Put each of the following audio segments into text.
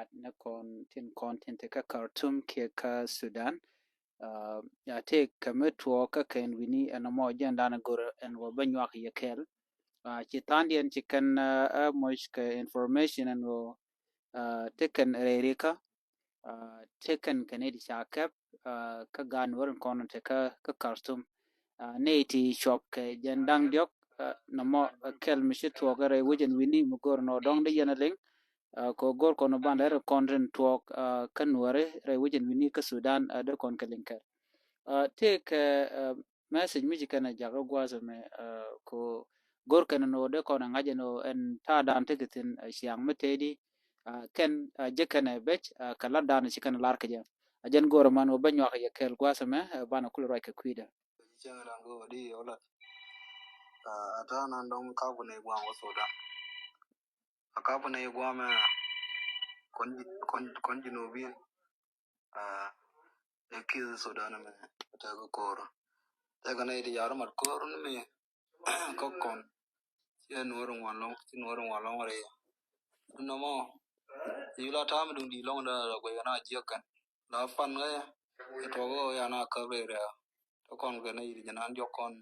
mat na kon tin content ka Khartoum ke ka Sudan ya te kametwo ka ken wini anamo janda na gor en wo banyak yekel ci tandien ci kan moish ka information and wo taken rerika taken kanedi shakap ka gan warin kono te ka Khartoum neti shop ke jandang diok namo kel mishit wo gare wujen wini mugor no dong de yenaling ko gor kono banda re konren tuok kan ware re wujen wini ka Sudan de kon kalinka take message miji kana jago gwazo me ko gor kana no de kono ngaje no en ta dan tegitin siang metedi ken jekana bech kala dan ci kana lar kaje ajen gor man o banyo ya kel gwazo me bana kul roy ka kuida Jengala ngo di olat ata nan dom kabu ne gwa ngo soda akabu ne gwa me kon jinubi e kiz soda na me ta ko koro ta ga ne di yar mar koro ne me ko kon ye nuru walong re no mo yula tam dum di long da ko na jekan la fan ga to go ya na ka re to kon ga ne di janan jo kon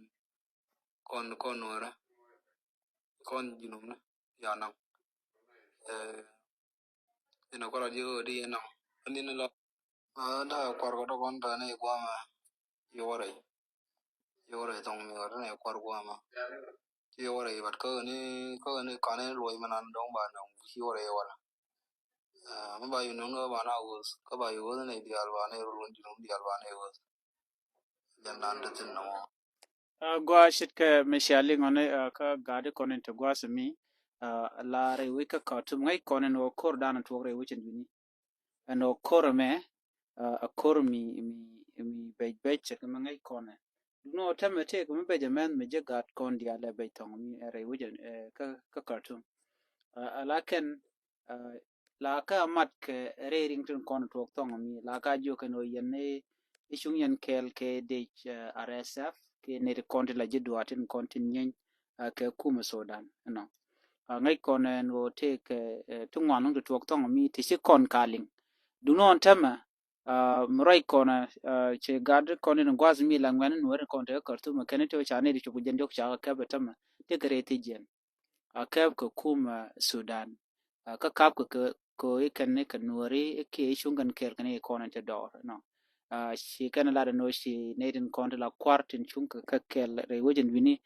nora kon jinum na ya na ina ko radio di na ni la da kwar ko kon ta ne gwa ma yore tong mi ne kwar gwa ma yore bat ko ni ka ne loy manan dong ba na yore wala ma ba yu no ba na us ka ba yu ne di alba ne run jinum di alba ne us dan nan da tin no gwa shit ka mishali ngone ka gade konen to gwa sami la re wika Khartoum ngai konen o kor dan to re wujen wini ano kor me a kor mi bej ka ngai konen no tame te ko be jamen me je gat kon dia le be tong mi re wujen ka Khartoum lakin la ka mat ke re ring tun kon to tong mi la ka jo kan o yenne ishung yen kel ke de RSF ke ne konti la jidwa tin konti nyen ke kuma Sudan no ngai konen wo te ke tungwa nung to tong mi ti shi kon kaling dunon tama mrai kona che gad koni ngwaz mi la ngwan no re konte Khartoum ke ne to chane ri chugu jendok cha ka betama te gre te jen akab ko kuma Sudan ka kap ko ikan ne kan nori ke shungan ker kan e kona te dor no shi kan la no shi ne din kon la kwartin chunka ka kel re wajin wini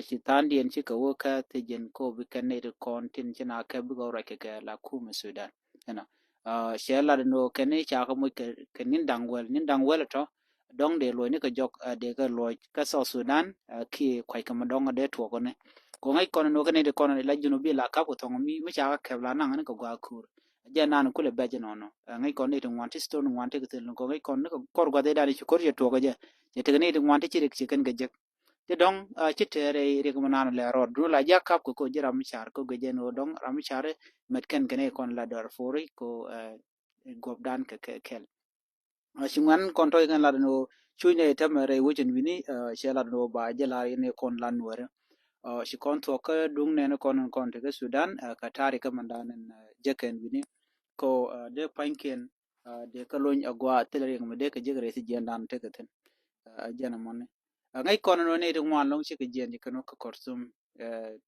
shi tandien shi ka wo ka te jen ko bi kan ne kon tin china ka bi go ra ke la kuma Sudan no shi la no kan ne cha ka mo ke nin dangwel to dong de lo ni ka jok de ka lo ka so Sudan ki kwai ka madong de to ko ne ko ngai kono no kane de kono la junu bi la ka ko tong mi cha ka kebla na ngani ko gwa kur ja nan ko le beje no no ngai kono de wanti sto no wanti ko ko ngai kono ko kor gwa de dali ko je to ga je te ne de wanti ci kan ga je te dong ci tere re ko nan le ro du la ja ka ko jira mi char ko ga je no dong ram char met ken kane kon la dor fori ko gob dan ka kel shingan kon to kan la no chune tamare wujin wini shela no ba je la ne kon lan wore shi kon to ka dung ne kon te Sudan ka tari ka mandanen jeken wini ko de panken de ka lon agwa telere ngam de ka jegre si jendan te ka ten jena mon ngai kon no ne de ngwan long shi ka jen ka no ka Khartoum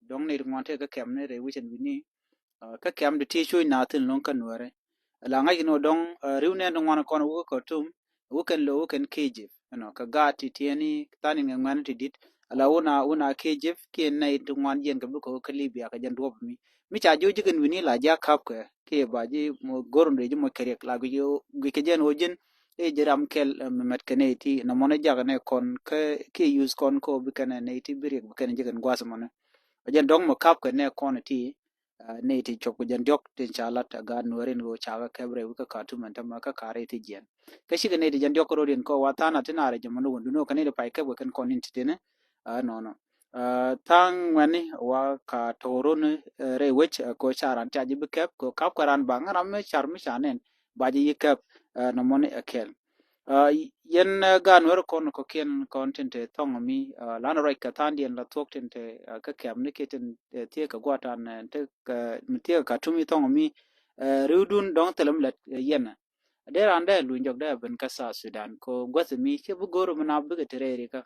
dong ne de ngwan te ka kem ne re wichen wini ka kem de ti shu na tin long kan wore la ngai no dong riwne no ngwan kon wo Khartoum wo kan lo wo kan keje no ka gati tieni tani ngwan ti dit ala una kejef ke na itu ngwan jen ka buko ka Libya ka jan drop mi cha jo jigen wini la ja kap ke ba ji mo goron de mo kere la go ke jen ojen e jeram kel met kene ti na mona jaga ne kon ke use kon ko bi kana ne ti biri bi kana jigen gwas mona jen dong mo kap ne kon ti ne ti chok jen jok te chala ta ga no ren go cha ka bre ka ka tu man ta ma ka kare ti jen ka shi ne ti jen jok ro den ko watana tinare jamono no ka ne de pai ka bo kan kon ti ne no tang mani wa ka torun re wech ko charan ta ji bikep ko kap karan bang ram me char mi chanen ba ji yikep no moni akel yen gan wer kon ko ken content tong mi lan right ka tan dien la tok ten te ka kem ni keten te ka gwatan te ka mi ka tumi tong mi riudun dong telam let yena de rande lu njok da ben kasa Sudan ko gwasmi ke bu goro mana bu ga tere ka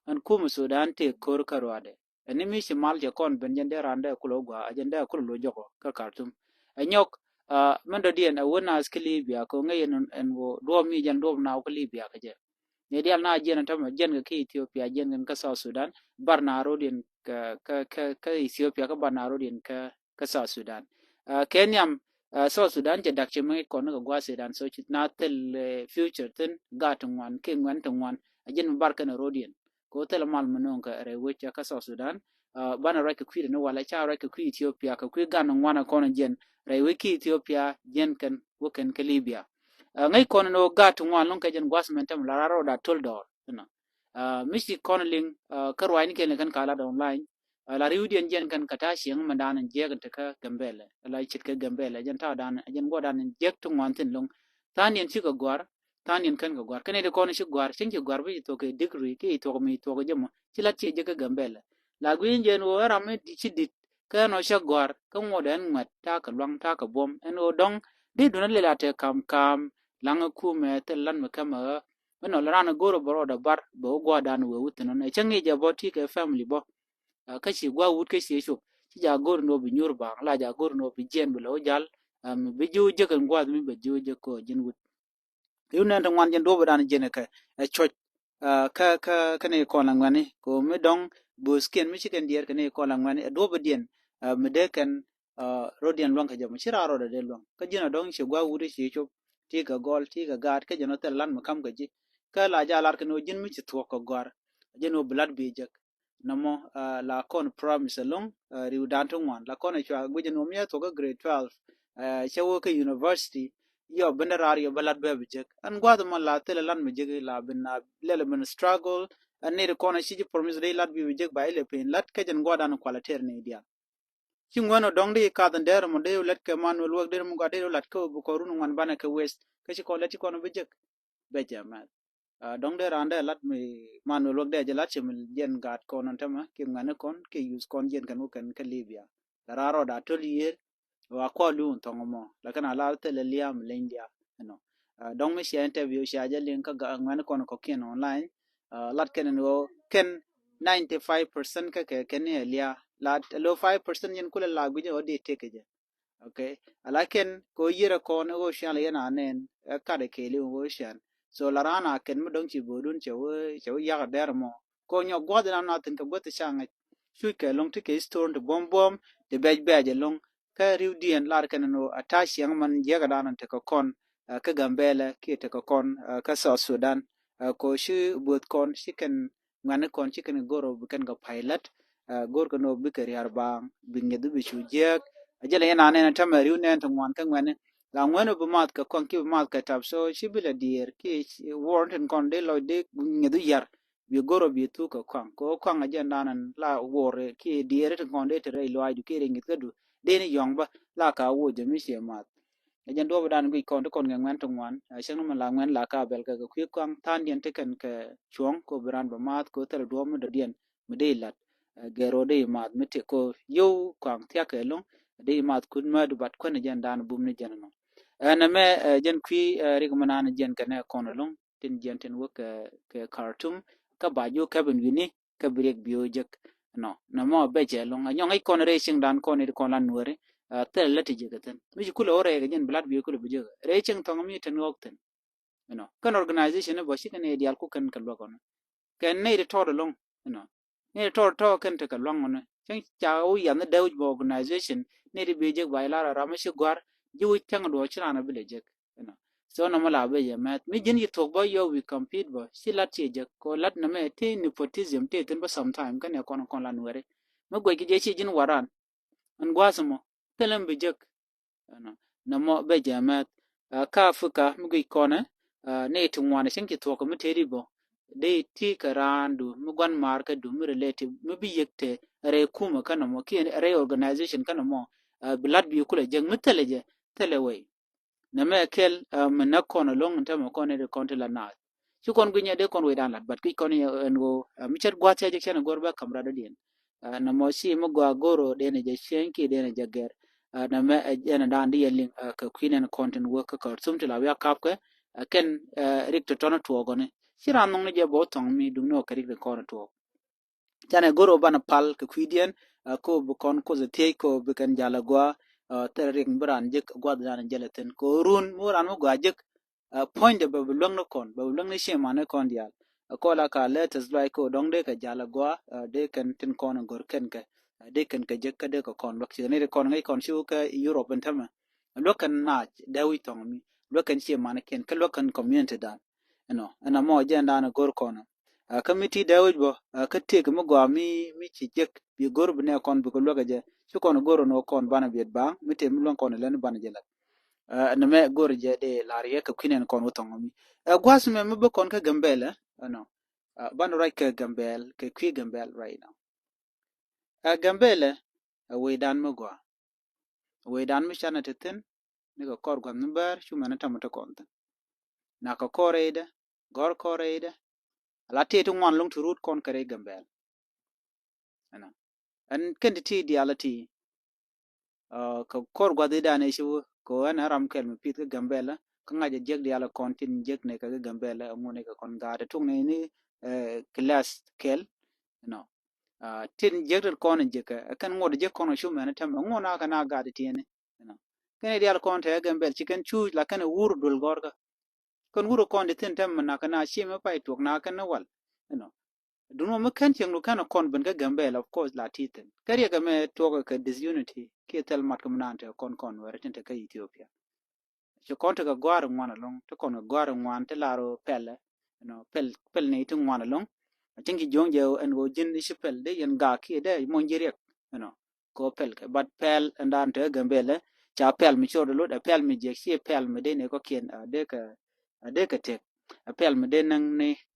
an kum Sudan te kor karwade ani mi shimal je kon ben jende rande kulo gwa ajende kulo lo joko ka Khartoum anyok mendo dien a wona skili biya ko ngayen en wo do mi jan do na ko libya ka je ne dial na jen tam jen ga ki Ethiopia jen ga South Sudan barna rodin ka Ethiopia ka barna rodin ka South Sudan Kenyam South Sudan je dak chimi ko no gwa Sudan so chit na tel future ten ga tungwan ke ngwan tungwan jen barka na rodin ko tel mal manon ka re wecha ka South Sudan bana rake kwi no wala cha rake kwi Ethiopia ka kwi ga no ngwana ko jen re wiki Ethiopia jen kan woken ka Libya ngai kono no gat ngwan lon kajen gwas mentem la raro da tol dor no misi kono ling karwa ni ken kan kala da online la riudien jen kan kata shiang mandan je kan ka gambele la chit ka gambele jen ta dan jen go dan je tu ngwan tin long tan yen chi ko gwar tan yen kan ko gwar kene de kono shi gwar shin ki gwar bi to ke degree ke to mi to ko jemo chilat chi je ka gambele la gwin jen wo rame di chi dit ka no sha gwar ka mo den mat ta ka long ta ka bom en o dong di dunan le la te kam langa kume te lan me kama no rana goro boro da bar bo gwa dan we wutin no changi ja boti ke family bo kashi gwa wut kashi sho ci ja goro no bi nyur ba la ja goro no bi jen bi lo jal bi ju je kan gwa mi bi ju je ko jin wut yu nan tan wan jen do dan jen ka choch ka ne ko lan ngani ko mi dong bu sken mi chicken dier ka ne ko lan ngani do be dien mi de kan rodian long ka jam chira ro de long ka jina dong shi gwa wut shi sho ti ka gol ti ka gat ka jeno tel lan ma kam ka ji ka la ja lar ka no jin mi chi to ko gor jeno blood be jak namo la kon promise long riu dan to wan la kon chwa gu jeno mi to ka grade 12 chawo ka university yo benerar yo balad be bijek an gwado man la tele lan mi jege la bin na lele min struggle an ne ko na shiji promise de lat bi bijek ba ile pen lat ka jen gwada no kwalater ne dia chingwano dongde ka dan der mo de lat ka man wol der mo gade lat ko bu ko runu wan bana ka west ka ci ko lati ko no bijek be jama dongde rande lat mi man wol de je lat chimil jen gat ko non tama ki ngane kon ki use kon jen kan kan ka libya raro da tolier wa ko lu tongo mo la kana la tele liam lendia no dong mi share interview sha ja link ka ngane kon ko ken online lat ken no ken 95% ka ke ken lia lat lo 5% yen kula la guje odi take je okay alaken ko yira ko no go sha le na nen ka de ke li go sha so la rana ken mo dong chi bodun che ya ga der mo ko nyo go de na tin ka go te sha ngai shu ke long te ke store de bom bom de be long ka riu dien lar ken no atashi yang man je ga danan te ko kon ka gambele ki te ko kon ka so Sudan ko shi bot kon shi ken ngane kon shi ken goro bu ken ga pilot gor ko no bi kari arbang bi ngedu bi shujek ajala yana ne na tamari ne to ngwan ka ngwane la ngwane bu mat ka kon ki bu mat ka tab so shi bila dier ki warrant kon de lo de ngedu yar bi goro bi tu ko kon ajanda nan la wore ki dier to kon de te re lo aju ki re ngit kadu de ni yong ba la ka wo je mi she mat ajan do dan gi kon to kon ngwan to ngwan shang ma la ngwan la ka bel ka ku kon tan dien te kan ka chong ko bran ba mat ko tel do mo de dien mi de lat gero de mat mete ko yo kwang tia ke long de mat kun ma du bat ko ne jan dan bum ne jan no ana me jan kwi rig manana jan kana kono long tin jan tin wo ke Khartoum ka ba yo ka ben wini ka brek bio jek no na mo be je long a nyong ai kon re sing dan kon ne kon lan nuore tel lati je gaten mi ku lo re ga jan blad bio ku lo bije re ching tong mi tin wok tin no kan organization ne bo shi kan e dial ku kan ka lo kono ken ne de to long no ne to kan te ka long no chen cha u yan de organization ne de beje ba la ra ma shi gwar ji wi tang do chira na bile je no so na mala be je mat mi jin yi to bo yo we compete bo shi lat che je ko lat na me te nepotism te ten ba sometime kan ya kon la nuere ma go ki je chi jin waran an gwasmo telam be je no na mo be je mat ka fuka mi go kone ne tu ngwana shin ki to ko mi te ri bo de ti karandu mu gwan marka du mu relative mu bi yekte re kuma kana mo ki re organization kana mo blood bi kula jeng muteleje telewe na me kel mu na kono long ta mo kono de konti la na ci kon gunya de kon we dan lat bat ki kon en go mi chat gwa te je ken gorba kamra de den na mo si mu gwa goro de ne je shenki de ne je ger na me ena dan di yeling ka queen and content work ka sum tila ya kap ke ken rik to tono to gone siran nong ne je bo tong mi dum no ka rik ko to chane goro bana pal ka kwidien ko bu kon ko ze te ko bu kan jala gwa te rik bran jek gwa dan jeleten ko run muran mo gwa jek point de bu long no kon bu long ne shema ne kon dial ko la ka letters like ko dong de ka jala gwa de kan tin kon gor ken ka de kan ka jek ka de ko kon lok ne de kon ngai kon shu ka Europe en tama lokan na dawi tong mi lokan shema ne ken ka lokan community dan ana mo jenda na gor kono committee dawid bo ka tek mo gwa mi ci jek bi gor bu ne kon bu ko loga je ci kon goro no kon bana biet ba mi te mi lon kon len bana je la na me gor je de lariye ka kinen kon utongo mi gwas me mi bu kon ka gambele no ban right ka gambel ka kwi gambel right now gambele we dan mo gwa we dan mi chana teten ni ko kor gwa number shu mana tamata kon na ko korede gor korede la te tu ngwan lung turut kon kare gambel ana an kendi ti diality ka kor gwadi dane shi ko an aram kel mi pit ka gambela ka ngaje jeg diala kontin jeg ne ka gambela ngone ka kon gade tung ne ni class kel no tin jeg kon je ka kan ngode je kon shu mena tam ngona ka na gade tiene no kene diala kon te gambel chicken chu la kan wur dul gorga kon wuro kon de tin tam na kana shi me pai tok na kan wal no duno me kan cheng no kana kon ben ga gambel of course la titin kariya ga me toga ka disunity ke tel mat kam nante kon were tinte ka Ethiopia so kon to ga gwar ngwana long to kon ga gwar ngwan te laro pele pel ne to ngwana long tingi jonge en go jin shi pel de yen ga ki de mon jire ko pel ka but pel ndante gambele cha pel mi chodo lo da pel mi je shi pel mi de ne ko ken de ka tek pel mi de nang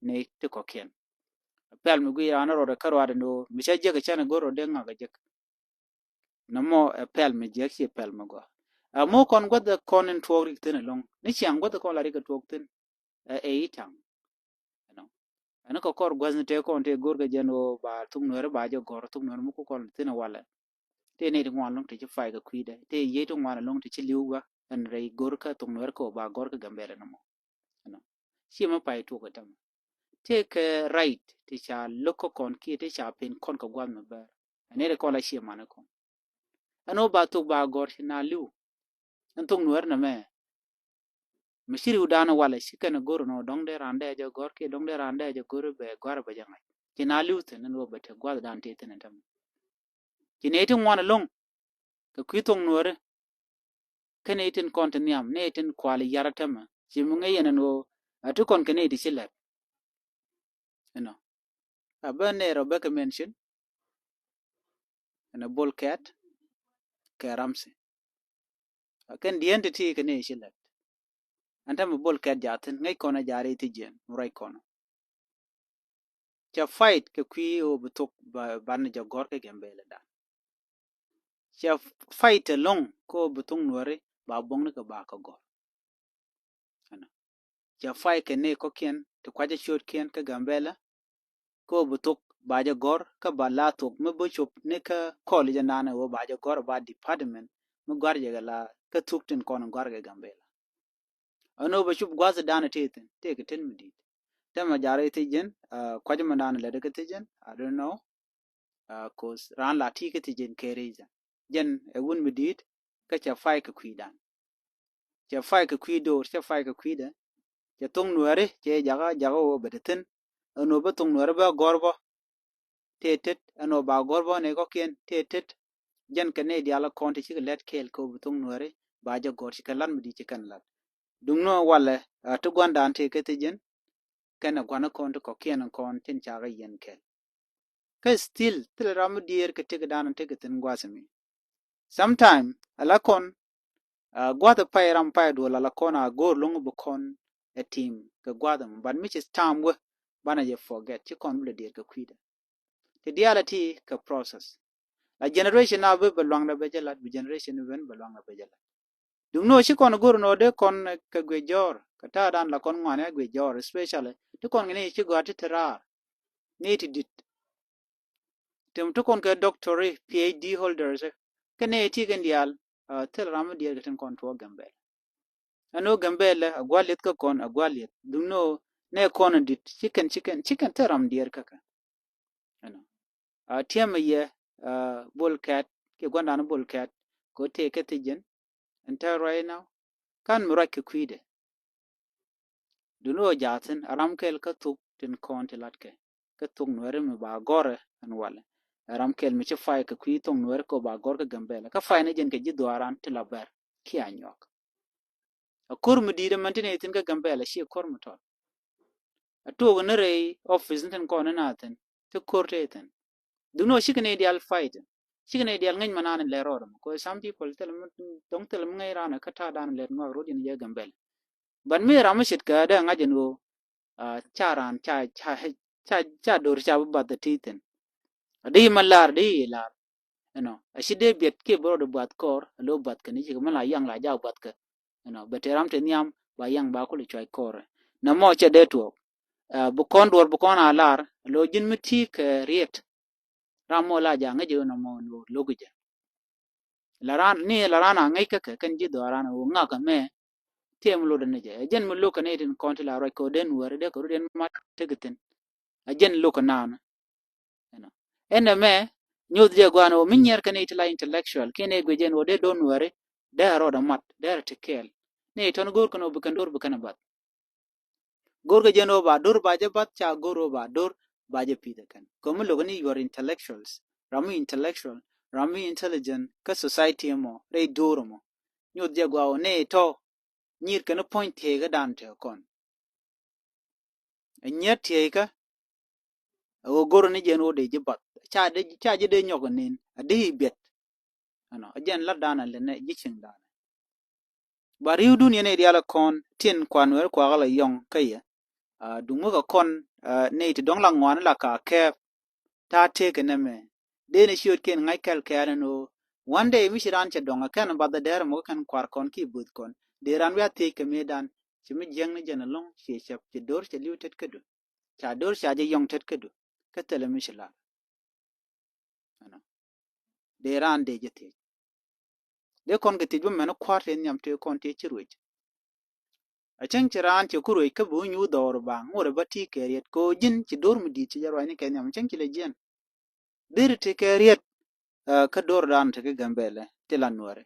ne te ko ken pel mi gu ya na ro da karwa de no mi cha je ga chana goro de nga ga je namo pel mi je shi pel mi go mo kon gwada konin tuwari tin long ni chiang gwada ko lari ka tuwak tin itang ano ko kor gwazn te kon te gorga jeno ba tung nore ba jo gor tung nore muko kon tin wala te ne ngwan long te fai ka kuida te ye to ngwan long te liuga an rei gorka tung nore ko ba gorka gambele namo shi ma pai to ka tam take right te cha loko kon ki te cha pin kon ka gwam ba ne ko la shi ma na kon ano ba to ba gor na liu an tung nore na me mishiri udana wala shikana goro no dong de rande jo gor ke dong de rande jo goro be gor ba jangai kina lute nan wo bete gwad dan te tenen tam kina etin wana long ka kwitong nuore kene etin kontiniam ne etin kwali yaratama chimunga yena no atu kon kene eti chile abane Rebecca mention and a bull cat ke ramse ken the entity kene chile antam bull cat jatin ngai kona jare ti jen murai kono cha fight ke kwi o butok ban jo gor ke gembele da cha fight long ko butung nuore ba bong ka ba ka gor cha fight ke ne ko kien to kwaje shot kien ka gambela ko butok ba ja gor ka ba la tok me bo chop ne ka college nana wo ba ja gor ba department me gor je la ka tuk tin kon gor ga gambela ano ba chup gwaza dana teten te ke tin midi tema jare te jen kwaje mandana le de ke te jen I don't know cause ran la ti ke te jen ke reason jen e wun midit ka cha fight ka kwidan cha fight ka kwido cha fight ka kwida cha tung nuare che jaga wo bedetin ano ba tung nuare ba gorbo tetet ano ba gorbo ne ko kien tetet jan kane di ala konti chi let kel ko tung nuare ba ja gor chi kalan midi chi kan lat dung no wala to gwanda ante ke te jen kana gwana konti ko kien kon tin cha ga yen kel ka still til ram dier ke te dan te ke tin gwasami sometime ala kon gwada pay ram pay do la kon a gor lungu bu kon a team ka gwada but which is time we bana je forget chi kon bule dier ka kwida the reality ka process la generation na be belong na be jalat bi generation ben belong na be jalat dum no chi kon gor no de kon ka gwe jor ka ta dan la kon ngane gwe jor especially to kon ne chi go atitra ne ti dit tem to kon ka doctorate phd holders ka ne ti gen dial tel ram dier gaten kon to gambel ano gambel agwalet ka kon agwalet duno ne kon dit chicken tel ram dier kaka ano tiam ye bull cat ke gwanda na bull cat ko te ke tijen enta right now kan mura ke kwide duno jatin aram kel ka tuk tin kon tilatke ka tuk nuere mi ba gore an wala ram kel mi ci fay ka kwi tong nuere ko ba gor ka gambela ka fay ne jen ke jidwaran tilaber ki anyok akur mi dire mantine tin ka gambela shi kor mu to atu ne re office tin kon na tin te korte tin duno shi kene ideal fight shi kene ideal ngin manana le ro ko some people tel dong tel ngai rana ka ta dan le no ro din je gambel ban mi ramashit ka da ngajin wo charan cha dor cha ba da titin di malar di lar ashide biet ke bro do bat kor lo bat ka ni ke mala yang la ja bat ka beteram te nyam ba yang ba ko le chai kor na mo che de to bu kon dor bu kon alar lo jin miti ke riet ramo la ja nge je no mo lo guje laran ni larana ngai ka kan ji do ran wo nga ka me tem lo de ne je jen mu lo ka ne tin kon la ro ko den wor de ko den ma tegitin ajen lo ka nan ene me nyod je gwano minyer kane itla intellectual kene gwejen wode don ware da roda mat da tekel ne ton gor kono bukan dor bukan bat gor ga jeno ba dor ba je bat cha goro ba dor ba je pide kan komo logani you are intellectuals ramu intellectual ramu intelligent ka society mo re doro mo nyod je gwawo ne to nyir kana point he ga dan te kon nyet he ka o goro ni jeno de je bat cha je de nyogonin adi bet ajen la dana le ne gichin dana bari udun yene diala kon tin kwanwer kwa gala yong kaya dungu ka kon ne ti dong la ngwan la ka ke ta te ke ne me de ne shiot ken ngai kel ke no one day mi shiran che donga kan ba da der mo kan kwar kon ki but kon de ran wa te ke me dan chi mi jeng ne jena long she shap che dor che liu tet kedu cha dor cha je yong tet kedu ka tele mi shila de ran de je te de kon ke ti bu me no kwar en nyam te kon te chiruj a chen chiran che kuroi ka bu nyu dor ba ngore ba ti keriet ko jin chi dor mu di chi jarwa ni kenya chen chi le jen dir ti keriet ka dor dan te gambele te la nuore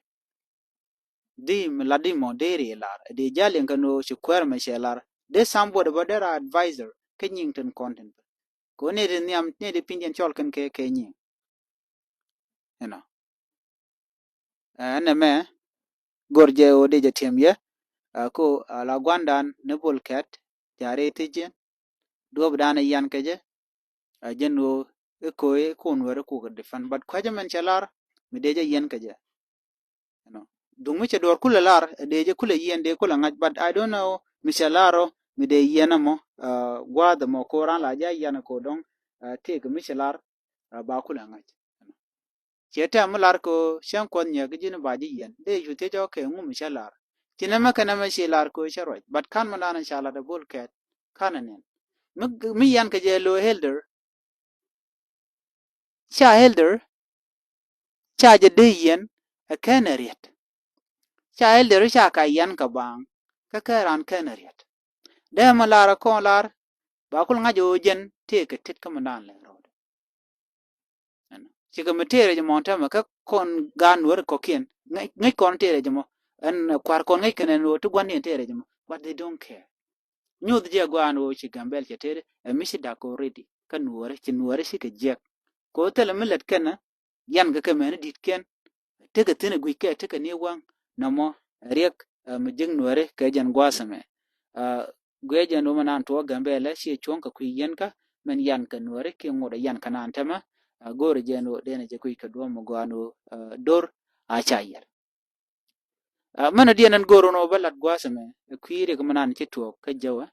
di mladi mo deri lar de jalen ka no chi kwer me shelar de sambo de badera advisor ke nying ten content ko ne de nyam ne de pindien chol kan ke nyi ene me gorje o de jetem ye ko la gwandan ne bolket jare te jen dob dana yan ke je jeno ko kon were ko de fan bat kwaje men chalar mi deje yen kaje dung mi che dor kula lar deje kula yen de kula ngaj but I don't know mi chalaro mi de yen mo gwa de mo ko ran la ja yen ko dong te mi chalar ba kula ngaj cheta mi lar ko shan kon nya gijin ba ji yen de ju te jo ke ngu mi chalar tinama kana ma chalar ko charoj but kan ma dana chala de bol ket kananen mi yan kaje lo helder cha helder cha je de yen a kanariat cha helder cha ka yan ka bang ka karan kanariat de ma lara ko lar ba kul nga jo jen te ke tit ka mandan le rod ci ka metere je monta ma ka kon gan wor ko kien ngai kon tere je mo an kwar kon ngai kenen wo tu gwan tere je mo but they don't care nyud je gwan wo ci gambel ce tere e misi da ko ready ka nuore ci nuore ci ke je ko tele milet kana yan ga kamen dit ken te ka tene gwi ke te ka ne wang na mo riek mi jing nuore ke jan gwasame gweje no manan to gambele shi chonka ku yenka men yan ka nuore ke ngoda yan kana antama gore je no dene je ku ka do mo gwano dor a chayar mana dienan goro no balat gwasame ku yire ko manan ci to ka jawa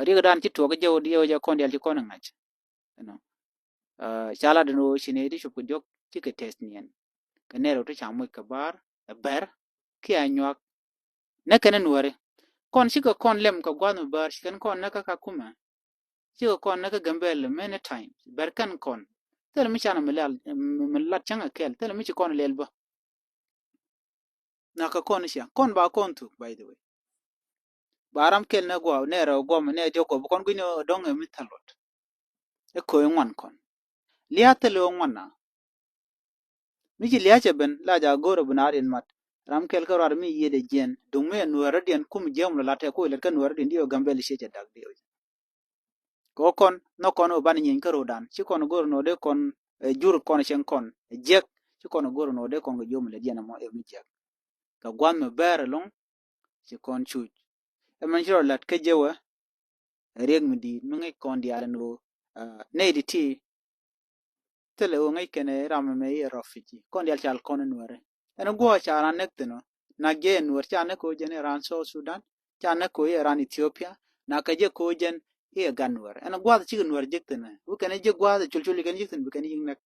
ri ga dan ci to ka jawa dio ja kondel ci konan ngach chala de no shine di shup jok ci ka test nien ka nero to chamu ka bar ber ki anyak na kana nuore kon shi ka kon lem ka gwanu bar shi kan kon naka ka kuma shi ka kon naka gambel many times bar kan kon tel mi chana milal millat changa kel tel mi kon lelba na ka kon sia kon ba kon tu by the way baram kel na gwa ne ro gwa ne jo ko kon gwino dong mi talot e ko ngwan kon liya tele ngwan na mi ji liya ben la ja goro bunarin mat ram kel ka rar mi yede jen dung me nuara den kum jem la te ko le ka nuara den dio gambel she je dag dio ko kon no kon o ban nyin ka rodan ci kon goro no de kon jur kon chen kon jek ci kon goro no de kon go jom le den mo e mi jek ka gwan me ber long ci kon chu e man jiro lat ke jewa reg mi di mi ngi kon di ala no ne di ti tele o ngai kene ram me e rafiji kon di al chal kon nuare en go cha ran nek tino na ge nuar cha ne ko jene ran so Sudan cha ne ko e ran Ethiopia na ka je ko jen e gan nuar en go chi nuar jek tene u kene je go chul chul ken jik tin bu ken yin nek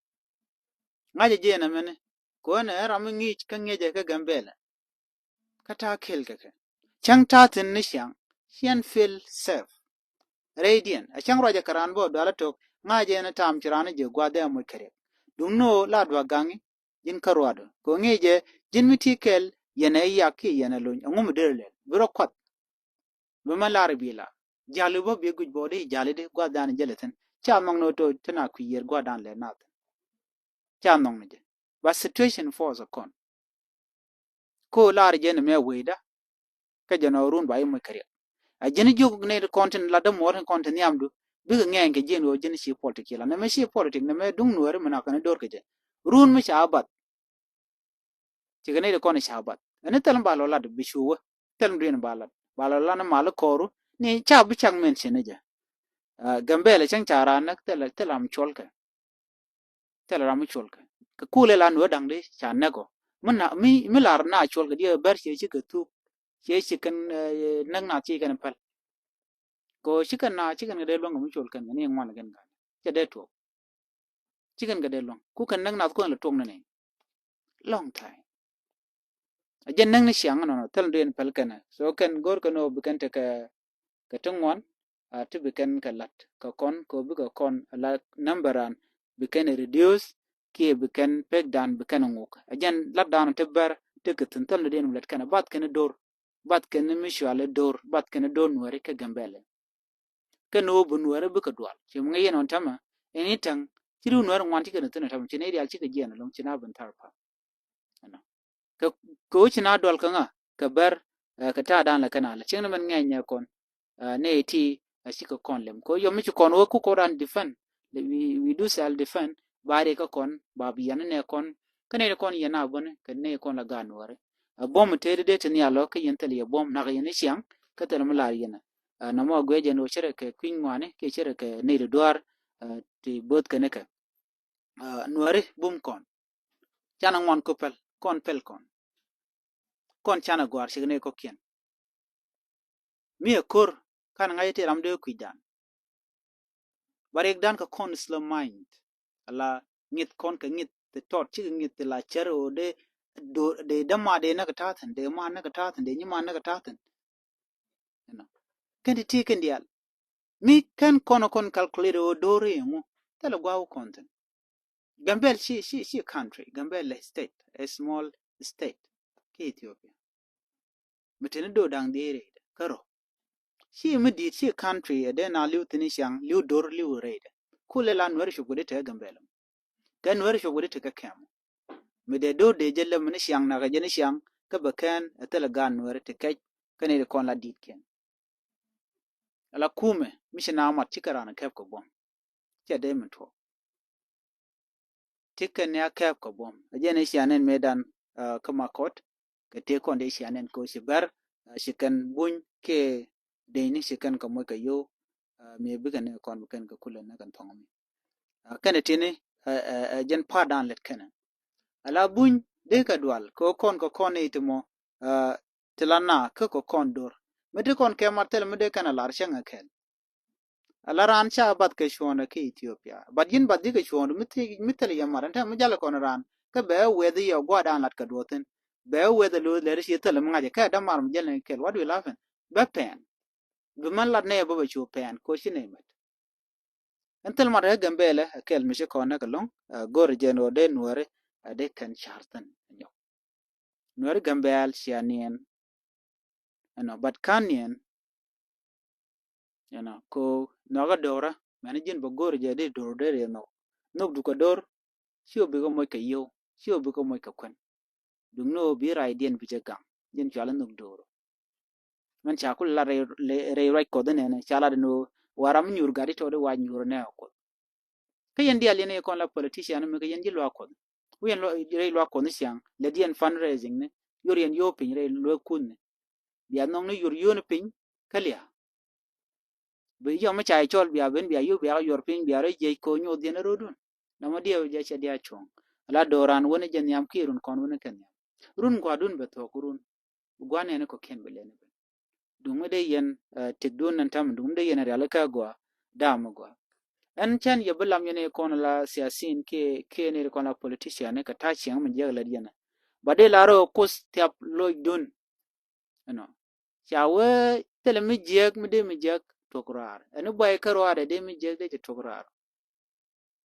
ngaje je na mene ko ne ram ngi kan nge je ka gambela kata kel ka chang ta tin ni shang hien feel safe radiant a chang roja karan bo dala tok ngaje na tam chirana je go da mo kere dum no la dwa gangi jin karwado ko ngeje jin mitikel yana yaki yana lon ngum derle biro kwat be malar bila jalu bo be guj bode jalide gwa dan jeleten cha mong no to tana ku yer gwa dan le nat cha mong ne but situation for the con ko lar je ne me weida ka jano run ba yimo kare a jin jog ne content la da mor content yamdu bi ngen ke jeno jin shi politik la ne me shi politik ne me dung nuwer mana kana dor ke je run mi cha bat ci gane de kon shabat ene telam balo la de bishuwa telam duen balo la na mal koru ni cha bi chang men chene ja gambele chang chara nak telam cholka telam cholka ka kule la no dang de cha nego muna mi lar na cholka dia ber che chi ka tu che kan nang na chi kan pal ko chi kan na chi kan de long mi cholka ni ngwan gan ga che de to chi kan ga de long ku kan nang na ko la tong ne long time ajen nang ni siang no tel den pel kana so kan gor kano bukan te ka tungwan tu bukan ka lat ka kon ko bu ka kon la numberan bukan reduce ki bukan pek dan bukan nguk ajen lat dan te ber te ka tel den lat kana bat kana dor bat kana mishwale dor bat kana don wari ka gambele kano bu nuare bu ka dwal ci mu ngi non tama anytang ci du nuare ngwan ti kana tana tam ci ne real ci ka jena long ci na ban tarpa ka ko china dol ka nga ka ber ka ta dan la kana la ching man ngay nya kon ne ti shi ka kon lem ko yo mi kon wo ku ko ran defend we do self defend bare ka kon ba bi yan ne kon ka ne kon yana bon ka ne kon la gan wore a bom te de te ni alo ka yen tel ye bom na ga yen siang ka tel ma la yana na mo gwe je no chere ke kwin ngwane ke chere ke ne de doar ti bot ka ne ka nuare bum kon chana ngwan ko pel kon chana gwar shigne ko kien mi kor kan ngai te ram de kuidan barek dan ka kon slow mind ala ngit kon ka ngit te tot chi ngit te la chero de do de dama de na ka taten de ma na ka taten de nyima na ka taten no kan ti ken dial mi kan kono kon calculate o dore ngo tele gwa konten gambel she country gambel state a small state ke Ethiopia mitene do dang dire karo shi mi di shi country de na liu tini shang liu dor liu reide kule la nwar shugudi te gambelum kan nwar shugudi te ka kem mi de do de jelle mi shang na ga jeni shang ka bakan atala gan nwar te kai kane de kon la dit ken ala kume mi shi na mat chikara na kep ko bom che de mi to tikken ya kep ko bom ajene shanen medan kama kot ka te kon de shanen ko shi bar shi kan bun ke de ni shi kan ka mo ka yo me biga ne kon kan ka kula na kan tongo kana tini jen padan let kana ala buñ de ka dwal ko kon itimo tilana ko kon dor mede kon ke martel mede kana lar shanga ken ala ran cha bat ke shona ke Ethiopia bat yin bat diga shona mitel yamar anta mujala kon ran ka be wedi yo gwadan lat ka doten be wedi lo le shi tel ngaje ka da mar mujala kel wadu lafen be pen be man lat ne bo be chu pen ko shine met entel mar gambele kel mi ko na kalong gor jeno de nuore de kan chartan nyo nuer gambel shianien but kanien ko noga dora mani jin bogor je de dor de no nok du ko dor sio bi ko moy ka yo sio bi ko moy ka kwen dung no bi rai dien bi je gam jin chala nok dor man cha kul la re rai ko de ne chala de no waram nyur gadi to de wa nyur ne ko ka yen dia lene kon la politician me ka yen ji lo ko yen lo re lo ko ni siang le dien fundraising ne yor yen yo pin re lo kun ne bia nong ne yor ne pin kalia bi yo ma chai chol bia ben bia yu bia yor pin bia re je ko nyo dien ro dun na ma dia ja cha dia chong la doran woni jen yam kirun kon woni ken run gwa dun be to kurun gwa ne ko ken be lene dum de yen tik dun nan tam dum de yen ala ka gwa dam gwa an chan ye bulam yene kon la siasin ke ne kon la politician ne ka ta chiang mun je la diena ba de la ro ko step loy dun chawe tele mi jek mi de mi jek tokrar enu bay karwade de mi jek de tokrar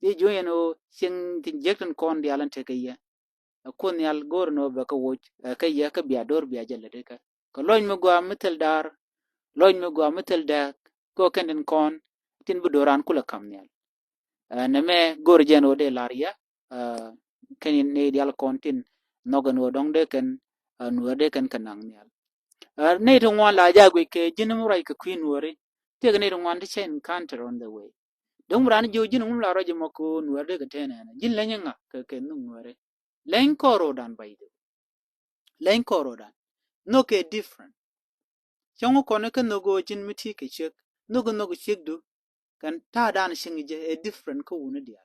de joyeno sing tin jekton kon di alan te kayya kon yal gorno be ka wuj kayya ka biya dor biya jelle de ka ko loñ mi gwa mitel dar loñ mi gwa mitel da ko kenden kon tin bu doran kula kam nyal ne me gor jeno de laria kanin ne dial kon tin nogan wo dong de ken nuwa de ken kanang nyal ne to ngwan la jagwe ke jinum rai ka queen wori te ne to ngwan de chen counter on the way dong ran jo jinum la roje mako nuwa de ka tene na jin lenyenga ke nung nuware len koro dan bayde len koro dan no ke different chongo kono ke no go jin miti ke chek no go chek du kan ta dan shingi je a different ko woni dia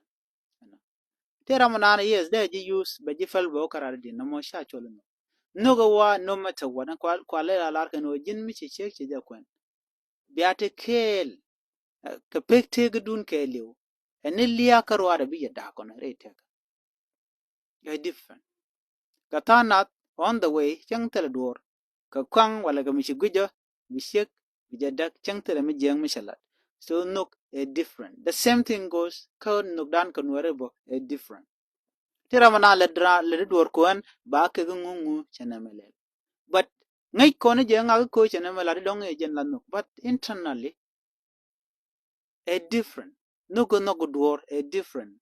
te ramana yes de ji use be ji fel bo karar din no mo sha cholo no go wa no matter what kwa le la lar ke no jin mi chek che ja kwen biate kel ka pekte gudun ke lew ene liya karwa da biya da kono rete ka different ka tanat on the way chang tel dor ka kwang wala ka mishi gujo bishek bijadak chang tel mi jeng mishalat so look a different the same thing goes ka nuk dan ka nuare bo a different tira mana le dor koan ba ka ngungu chanamele but ngai kono je nga ko chanamela dong e jen lanuk but internally a different nuko dor a different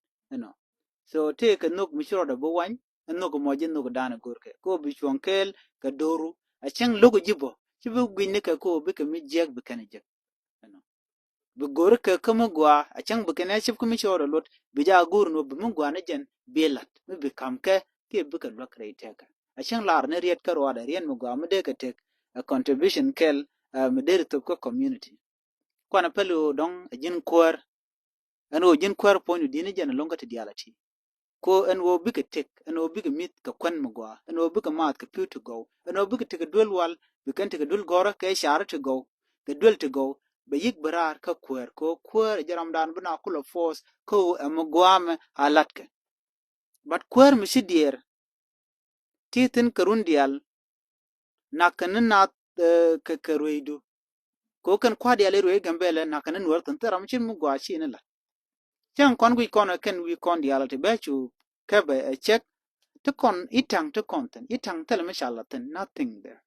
so take a nuk mishro da bo wan nuk mo jin nuk dana gorke ko bi chonkel ka doru a chang logo jibo chibu gwinne ka ko bi ka mi jeg bi kan jeg bi gorke ka mu gwa a chang bi kan chip ku mishro lot bi ja gur no bi mu gwa na jen belat bi kam ke bi ka lok re teka a chang lar ne riet ka ro da rien mu gwa mu de ka tek a contribution kel mu de to ko community kwana pelu dong a jin kwar ano jin kwar point di ne jen longa ti dialati ko en wo bika tek en wo bika mit ka kwen mugwa en wo bika mat ka piu to go en wo bika tek dul wal bika tek dul gora ka shar to go ka dul to go be yik barar ka kwer ko kwer jaram dan bina kula force ko mugwa me halatke but kwer mi sidier titin karundial nakan na ka karoidu ko kan kwadi ale roe gambele nakan nuwar tan taram chin mugwa chi ne la chan kon wi kon ken wi kon dial te bechu kebe a check to kon itang to content itang tele me shalatin nothing there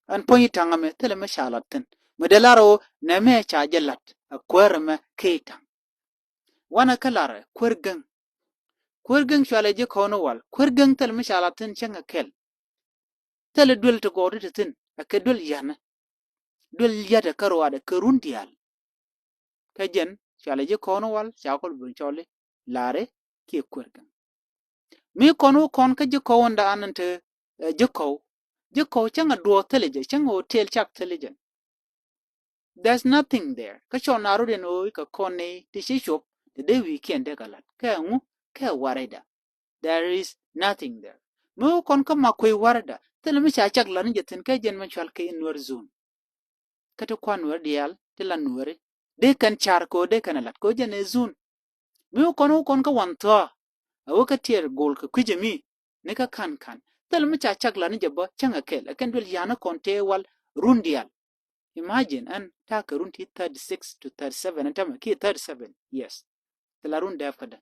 an point itang me tele me shalatin medelaro ne me cha jelat a kwer me ketang wana kalare kwergen shwale je kono wal kwergen tele me shalatin chenga kel tele dul to go tin a ke dul yana dul yada karwa da karundial kajen shwale je kono wal chakol bun chole lare ke kwergen mi kono kon ka je ko wanda anante je ko changa duo teleje changa hotel chak teleje there's nothing there ka cho naru de no ka kone ti shop the weekend de galat ka ngu ka wareda there is nothing there mo kon ka makoi warada tele mi cha chak lan je tin ka jen ma chal ke inwar zone ka to kwan wer dial te lan were de kan char ko de kan lat ko jen e zone mo kon ka wanto awo ka tier gol ka kujemi ne ka kan tele mi cha chak lan je ba changa kel kan dul yana konte wal rundial imagine an ta karunti 36 to 37 and tama ki 37 yes telarun da kada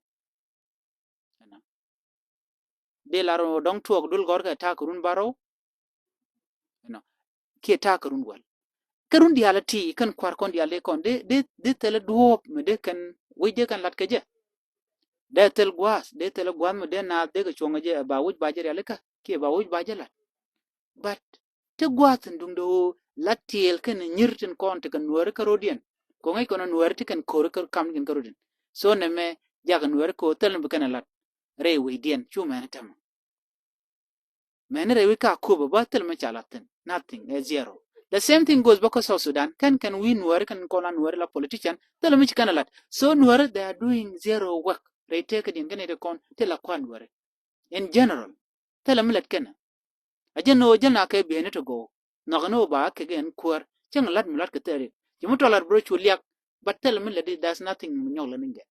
de laro dong tuok dul gor ka ta kurun baro you know ke ta kurun wal karun diala ti kan kwar kon diale kon de tele duop me de kan we de kan lat ke je de tel gwas de tele gwan me de na de ka chonga je ba wuj ba je ale ka ke ba wuj ba je lat but te gwatin dung do latiel kan nyirtin kon te kan nuwer karodien ko ngai kono nuwer te kan kor kar kam kin karodien so ne me jaga nuwer ko tel be kan lat re we dien chu me tam me ne re we ka ko ba tel me chalatin nothing a zero. The same thing goes back to South Sudan. Can we nuwer can call on nuwer la politician? Tell me can a lot. So nuwer they are doing zero work. They take it in Canada con tell a quan nuwer. In general, tell me let can. I don't know jana ke be to go. No no ba ke gen queer. Chang lad mulat ke teri. You mut all broach will yak, but tell me let it there's nothing nyol in there.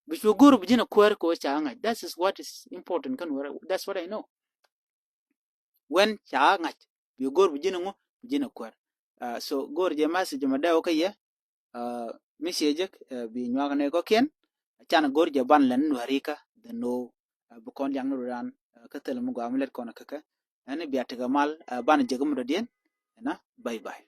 Which will go to a queer ko changa. That is what is important. Can that's what I know. When changa you go to queer. So go to message jama okay yeah. Message bi nyuag ne ko ken chan gor je ban len warika the no bu kon yang no ran ka tel mu go amlet kon ka ka ani biya tiga mal ban je gum do den na bye bye